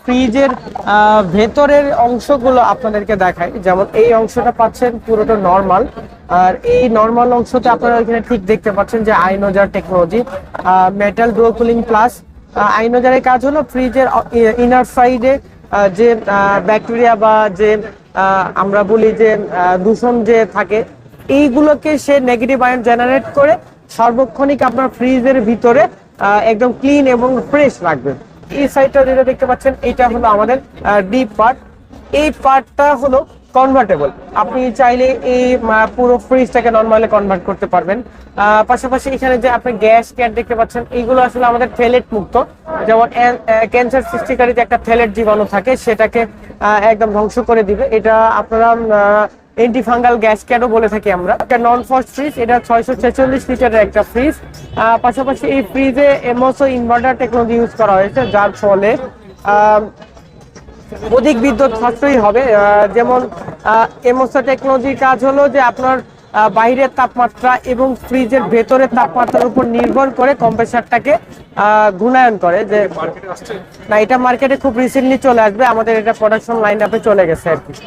ফ্রিজের ভেতরের অংশগুলো আপনাদেরকে দেখাই। যেমন এই অংশটা পাচ্ছেন পুরোটা নর্মাল, আর এই নর্মাল অংশতে আপনারা এখানে ঠিক দেখতে পাচ্ছেন যে আইনোজার technology metal duo cooling plus. আইনোজারের কাজ হলো ফ্রিজের ইনার সাইডে যে ব্যাকটেরিয়া বা যে আমরা বলি যে দূষণ যে থাকে, এইগুলোকে সে নেগেটিভ আয়ন জেনারেট করে সার্বক্ষণিক আপনার ফ্রিজের ভিতরে একদম ক্লিন এবং ফ্রেশ রাখবে। এই সাইডটা যেটা দেখতে পাচ্ছেন এটা হলো আমাদের ডিপ পার্ট। এই পার্টটা হলো কনভার্টেবল, আপনি চাইলে এই পুরো ফ্রিজটাকে নরমালি কনভার্ট করতে পারবেন। পাশাপাশি এখানে যে আপনি গ্যাস ক্যান দেখতে পাচ্ছেন, এইগুলো আসলে আমাদের থেলেট মুক্ত। যেমন ক্যান্সার সৃষ্টিকারী যে একটা থেলেট জীবাণু থাকে সেটাকে একদম ধ্বংস করে দিবে। এটা আপনারা এন্টিফাঙ্গাল গ্যাস ক্যানও বলে থাকি আমরা। একটা নন ফ্রস্ট ফ্রিজ, এটা 646 লিটারের একটা ফ্রিজ। পাশাপাশি এই ফ্রিজে এমওসও ইনভার্টার টেকনোলজি ইউজ করা হয়েছে, যার ফলে অধিক বিদ্যুৎ সাশ্রয়ী হবে। যেমন এমওসও টেকনোলজির কাজ হলো যে আপনার বাইরের তাপমাত্রা এবং ফ্রিজের ভেতরের তাপমাত্রার উপর নির্ভর করে কম্প্রেসারটাকে ঘূর্ণায়ন করে। যে না, এটা মার্কেটে খুব রিসেন্টলি চলে আসবে, আমাদের এটা প্রোডাকশন লাইন আপে চলে গেছে আর কি।